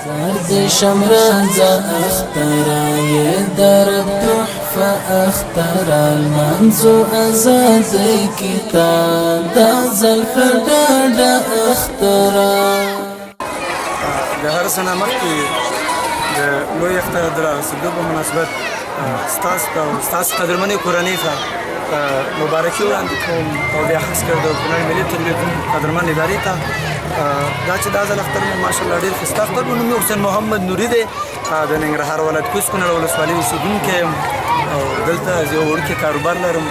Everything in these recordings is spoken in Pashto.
ورد شمراز اخترا يدرب تحفة اخترا المنزو ازادي كتاب دازل فرداد اخترا د هر سنه مخکې د لوی اختر د راسېدو په مناسبت ستاسو قدرمنې کورنۍ ته مبارکي وړاندې کوم او بیا خاص کر د کونړ ملي تلویزیون قدرمن ادارې ته دا چې دا ځل اختر مې ماشاءالله ډېر ښایسته اختر و. نوم مې حسین محمد نوري دی، د ننګرهار ولایت کوز کونړ ولسوالۍ اوسېدونکی یم او دلته زه یو وړوکی کاروبار لرم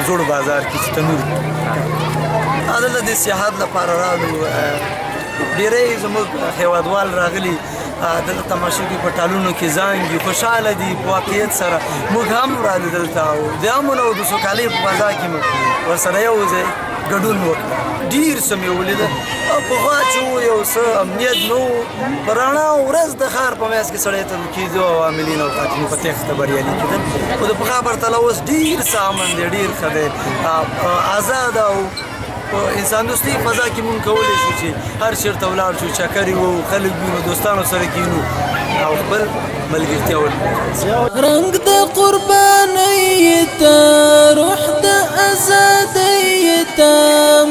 زوړ بازار کې چې تنور دلته د سیاحت لپاره راغلو. ډېری زموږ هېوادوال راغلي دلته تماشا کوي، په ټالونو کې زانګي، خوشحاله دي په واقعیت سره. موږ هم راغلو دلته او د امن او د سوکالۍ په فضا کې مو ورسره یو ځای ګډون وکړو. ډېر څه مې ولیدل او پخوا چې و یو څه امنیت نه و، په رڼا ورځ د ښار په منځ کې سړی ته کېدو او عاملین او قاتلین په تېښته بریالي کېدل. خو د پخوا پرتله اوس ډېر څه امن دی، ډېر ښه دی، آزاد او په انسان دوستي فضا کې مونږ کولی شو چې هر چېرته ولاړ شو، چکرې وو، خلک وینو، دوستانو سره کینو او خپل ملګرتیا ولرو. رنگ د قربانۍ ته روح د ازادۍ ته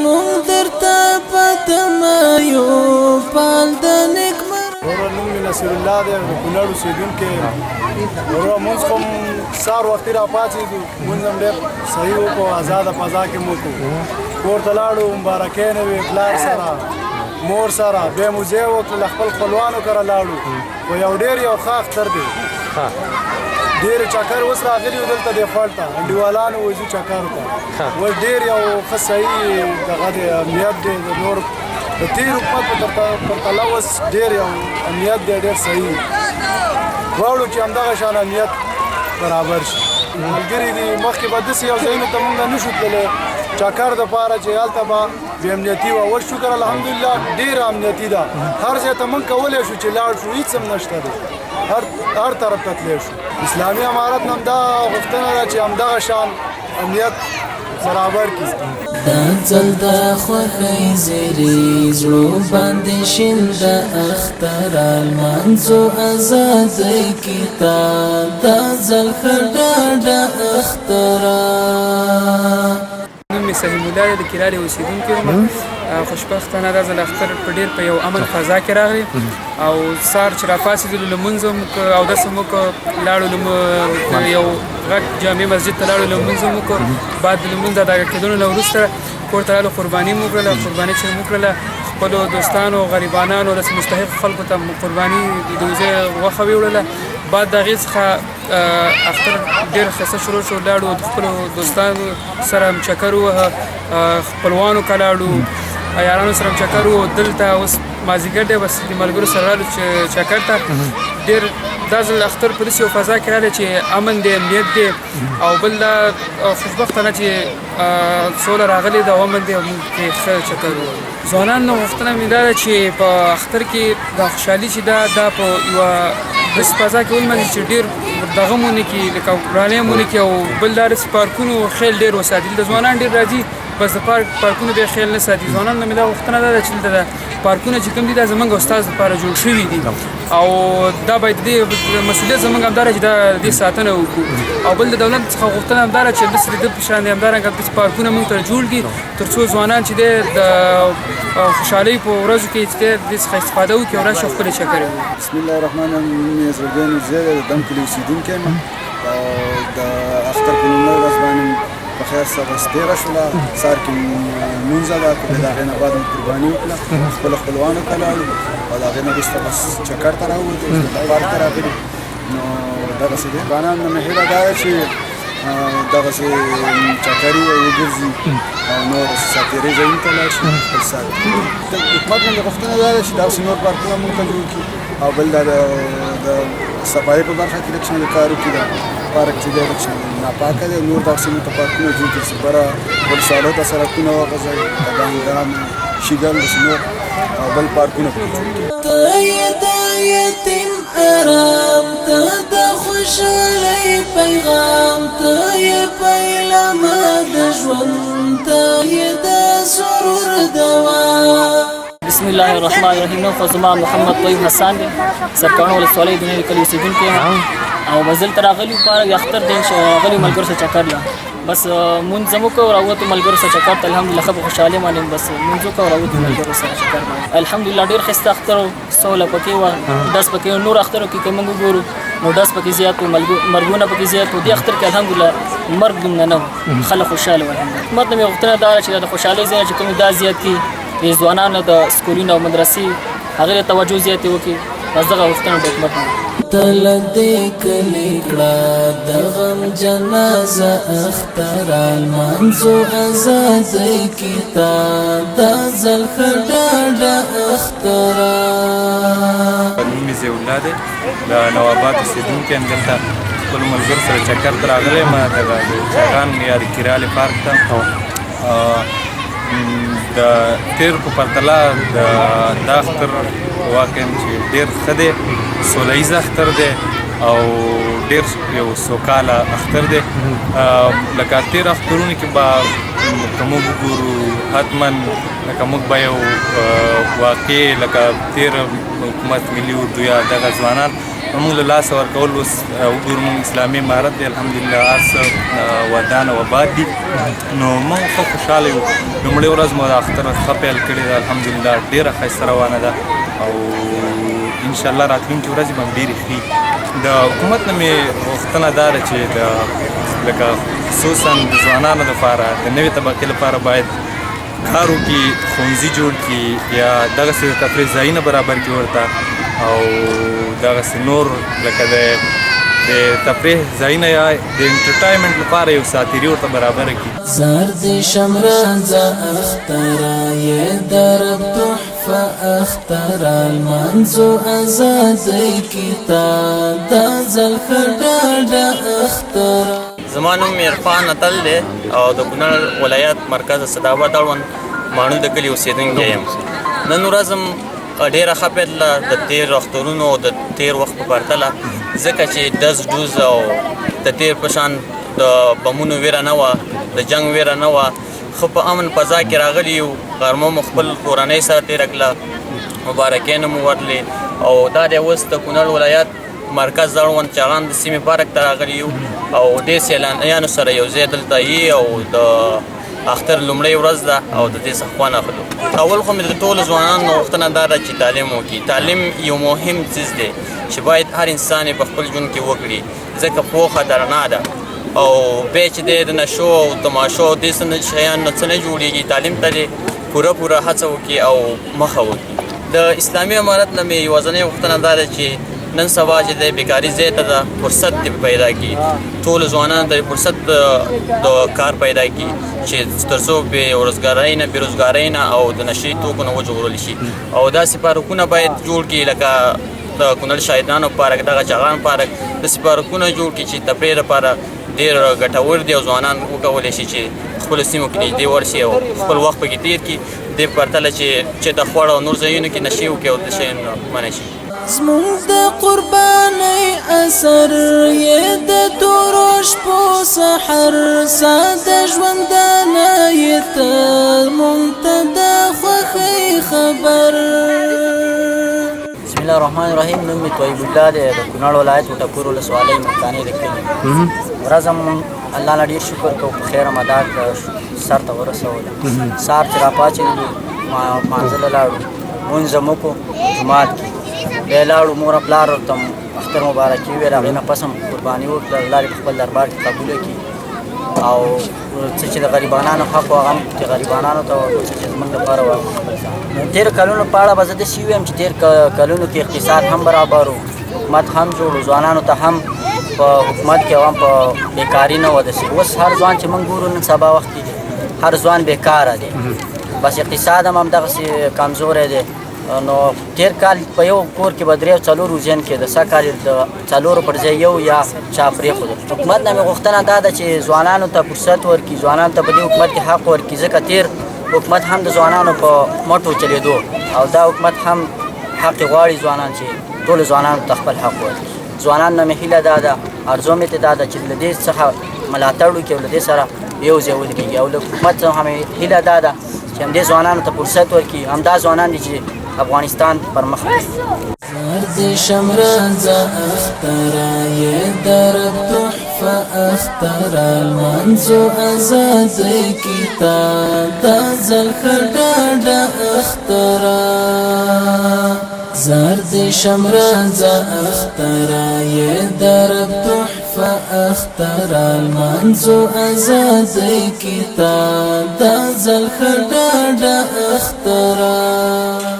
مونږ درته په تمه یو پال د نیکمرغۍ. ورور نوم مې نصیر الله دی، د کونړ اوسېدونکی یم. ورور مونځ خو سهار وختي راپاڅېدو، مونځ هم ډېر صحیح وکړو، آزاده فضا کې مو وکړو. کور ته لاړو، مبارکۍ نه وې پلار سره مور سره، بیا مو ځای وکړل، خپل خپلوانو کره لاړو. خو یو ډېر یو ښه اختر دی، ډېر چکر اوس راغلي وو دلته دې خواړ ته انډیوالانو وځي چکرو ته. اوس ډېر یو ښه صحیح دغه دی، امنیت دی د نور د تېر حکومت په پرتله اوس ډېر یو امنیت دی، ډېر صحیح. غواړو چې همدغه شان امنیت برابر شي. ملګري دي مخکې به داسې یو ځایونو ته مونږ نه شو تللی چکر دپاره چې هلته به بې امنیتي وه. اوس شکر الحمدلله ډېره امنیتي ده، هر ځای ته مونږ کولی شو چې لاړ شو، هېڅ هم نشته دی، هر طرف ته تلی شو. اسلامي امارت نه همدا غوښتنه ده چې همدغه شان امنیت برابر کړي. دا ځل د خوښۍ زیري زړو باندې شین د اختره لمانځو ازادۍ کتاب دا ځل ښه ډاډه اختره. نوم مې سلیم الله دی، د کلالې اوسېدونکی یم. خوشبختانه دا ځل اختر په ډېر په یو امن فضا کې راغی او سهار چې راپاڅېدلو لمونځ هم وکړو، اودس هم وکړو، لاړو یو غټ جامع مسجد ته لاړو، لمونځ هم وکړو. بعد د لمونځ ادا کېدلو نه وروسته کور ته لاړو، قرباني مو وکړله. قرباني چې مو وکړله خپلو دوستانو، غریبانانو، داسې مستحق خلکو ته قرباني د وزې غوښه ویوړله. بعد د هغې څخه اختر ډېر ښایسته شروع شو. لاړو د خپلو دوستانو سره چکر ووهه، خپلوانو که لاړو، یارانو سره چکر ووهه. دلته اوس مازدیګر دی، بس د ملګرو سره رالو چکر ته. ډېر دا ځل اختر په داسې یو فضا کې راغلی چې امن دی، امنیت دی او بل دا خوشبختانه چې سوله راغلې ده او امن دی او موږ پرې ښه چکر ووهو. ځوانانو غوښتنه مې دا ده چې په اختر کې دا خوشحالي چې ده دا په یوه داسې فضا کې ولمانځي چې ډېر دغه مو نه کړي، لکه ورانۍ مو نه کړي او بل دا داسې پارکونو خیال ډېر وساتي. دلته ځوانان ډېر راځي، بس د پارکونو بیا خیال نه ساتي. ځوانانو نه مې دا غوښتنه دا ده چې دلته پارکونه چې کوم دي دا زموږ او ستاسو لپاره جوړ شوي دي او دا باید د دې مسؤلیت زموږ همدا ده چې دا د دې ساتنه وکړو. او بل د دولت څخه غوښتنه همدا ده چې داسې د ده په شان همدارنګه داسې پارکونه موږ ته جوړ کړي تر څو ځوانان چې دی د خوشحالۍ په ورځو کې چې دی د دې څخه استفاده وکړي او راشي او خپلې چکرې ووهي. بسم الله الرحمن الرحیم. نوم مې عزرګان زه د دم کلي اوسېدونکی یم او د اختر په لومړۍ ورځ باندې په خیر سره تېره شوله. سهار کې لمونځ ادا کړو، بیا د هغې نه بعد مو قرباني وکړه، خپلو خپلوانو ته لاړو او د هغې نه وروسته بس چکر ته راووتو، پارک ته راغلي. نو دغسې دی ځوانانو نه مې هیله دا ده چې دغسې چکرې وګرځي او نور ساتېرۍ ځایونو ته لاړ شي، خپل ساتي. د حکومت نه مې غوښتنه دا ده چې دغسې نور پارکونه مونږ ته جوړ کړي او بل دا د صفایۍ په برخه کې لږ شان د کار وکړي. پارک چې دی لږ شان ناپاکه دی، نور دغسې مونږ ته پارکونه جوړ کړي چې بره ولسوالۍ ته سړکونه وغځوي، د ګاندام، شیګل، داسې نور او بل پارکونه پکې جوړ کړي. ته یې د یتیم ارام، ته د خوشحالۍ پیغام، ته یې پیلامه د ژوند، ته یې د سرور دوام. بسم بسم الله الرحمن الرحیم. نو خو زما محمد طیب حسن دی، سرکاڼو ولسوالۍ د نوي کلي اوسېدونکی یم او بزل ته راغلي پاره اختر دی راغلي ملګرو سره چکر له بس مونځ زموږ کو راوته ملګرو سره چکر ته الحمدلله ښه خوشحالي باندې بس مونځ کو راوته ملګرو سره چکر باندې الحمدلله ډېر ښایسته اختر سوله پکې وه داس پکې نور اخترو کې که موږ وګورو نو داس پکې زیات وو مرګونه پکې زیات وو دې اختر کې الحمدلله مرګ دومره نه وو خلک خوشحاله وو الحمدلله. حکومت نه مې غوښتنه دا ده چې د خوشحالۍ ځایونه چې کوم دا زیات کړي د ځوانانو د سکولونو او مدرسې هغې ته توجه زیاتې وکړي بس دغه غوښتنه د حکومت نه تل دې کلی کړه د غم جنازه اختر المنځو ازادۍ کتاب دا ځل ښه ډاډه اختره. نوم مې ضیاءالله دی د نواباد اوسېدونکی یم. دلته خپلو ملګرو سره چکر ته راغلی یم دغه چاغان یا د کیرالې پارک ته. د تیر په پرتله دا اختر واقعا چې ډېر ښه دی، سوله ییز اختر دی او ډېر یو سوکاله اختر دی. لکه تیر اخترونو کې به که موږ وګورو حتما لکه موږ به یو واقع لکه تیر حکومت ملي اردو یا دغه ځوانان موږ له لاسه ورکول اوس وګورو موږ اسلامي امارت دی الحمدلله هر څه ودان او آباد دي نو موږ ښه خوشحاله یو. لومړۍ ورځ مو د اختر ښه پیل کړې ده الحمدلله ډېره ښایسته روانه ده او انشاءالله راتلونکې ورځې به هم ډېرې ښې. د حکومت نه مې غوښتنه دا ده چې لکه خصوصا د ځوانانو لپاره د نوې طبقې لپاره باید کار وکړي، ښوونځي جوړ کړي یا دغسې د تفریح ځایونه برابر کړي ورته او دغسې نور لکه د تفریح ځایونه یا د انټرټینمنټ لپاره یو ساعتیري ورته برابره کړي. زردی شمرانزه اختره یې درب تحفه اختره المنځو ازادۍ کتاب دا ځل ښه ډاډه اختره. زما نوم عرفان اتل دی او د کونړ ولایت مرکز صداباد اړوند ماڼو د کلي اوسېدونکی یم. نن ورځ هم ډېره ښه پیتله د تېر اخترونو او د تېر وخت په پرتله ځکه چې ډز ډوز او د تېر په شان د بمونو ویره نه وه، د جنګ ویره نه وه. ښه په امن فضا کې راغلي یو. غرمه مو خپل کورنۍ سره تېره کړله، مبارکۍ مو ورلې او دا دی اوس د کونړ ولایت مرکز اړوند چاغان د سیمې پارک ته راغلي یو او دې سیلانیانو سره یو ځای دلته یي او د اختر لومړۍ ورځ ده او د دې څخه خوند اخلو. اول خو مې د ټولو ځوانانو غوښتنه دا ده چې تعلیم وکړي. تعلیم یو مهم څیز دی چې باید هر انسان په خپل ژوند کې وکړي ځکه پوهه د رڼا ده او بیا چې دی د نشو او تماشو او دې شیانو نه څه نه جوړېږي. تعلیم ته دې پوره هڅه وکړي او مخه وکړي. د اسلامي امارت نه مې یوازینۍ غوښتنه دا ده چې نن سبا چې د بیکاري ځای ته د فرصت پیدا کړي، ټولو ځوانانو ته فرصت د کار پیدا کړي چې تر څو بېروزګارۍ نه او د نشي توکو نه وژغورل شي او داسې پارکونه باید جوړ کړي لکه د کونړ شهیدانو پارک، دغه چاغان پارک، داسې پارکونه جوړ کړي چې تفریح لپاره ډېر ګټور دي او ځوانان وکولی شي چې خپلو سیمو کې نږدې ورشي او خپل وخت پکې تېر کړي دې په پرتله چې د خوړ او نور ځایونو کې نشي وکړي او د شیانو منع شي. زمونږ د قربانۍ اثر یې د تورو شپو سحر ساده ژوندانه یې تل مونږ ته د خوښۍ خبر. بسم الله الرحمن الرحیم. نوم مې طیب الله دی د کونړ ولایت وټکور ولسوالۍ مکانې د کلي. ورځ هم الله نه ډېر شکر کوو په خیر هم ادا کړه سر ته ورسوله. سهار چې راپاڅېدو مانځه له لاړو مونځ هم وکړو جومات کې بیا لاړو مور پلار ورته اختر مبارکي وویل هغې نه پس هم قرباني وکړه الله دې په خپل دربار کې قبوله کړي او څه چې د غریبانانو حق و هغه هم چې غریبانانو ته څه چې زموږ لپاره وکړي. تېرو کلونو په اړه به زه داسې ووایم چې تېر کلونو کې اقتصاد هم برابر و، حکومت هم جوړ و، ځوانانو ته هم په حکومت کې هم په بېکاري نه وه داسې. اوس هر ځوان چې موږ ګورو نن سبا وخت کې هر ځوان بېکاره دی، بس اقتصاد هم همدغسې کمزوری دی. نو تېر کال په یو کور کې به 3 او 4 ځین کېده، سږ کال د 4 پر ځای یو یا چا پرېښودل. حکومت نه مې غوښتنه دا ده چې ځوانانو ته فرصت ورکړي، ځوانانو ته په دې حکومت کې حق ورکړي ځکه تېر حکومت هم د ځوانانو په مټو چلېدو او دا حکومت هم حق غواړي ځوانان چې ټولو ځوانانو ته خپل حق ورکړي. ځوانانو نه مې هیله دا ده، ارزو مې ته دا ده چې له دې څخه ملاتړ وکړي او له دې سره یو ځای ودرېږي او له حکومت څخه مې هیله دا ده چې همدې ځوانانو ته فرصت ورکړي. همدا ځوانان دي چې افغانستان پر مخ وړي. زرد شمرانزا اخترا یه درب تحفه اخترا المنزو ازاد کتاب دا زلخر ڈاڈا اخترا زرد شمرانزا اخترا یه درب تحفه اخترا المنزو ازاد کتاب دا زلخر ڈاڈا اخترا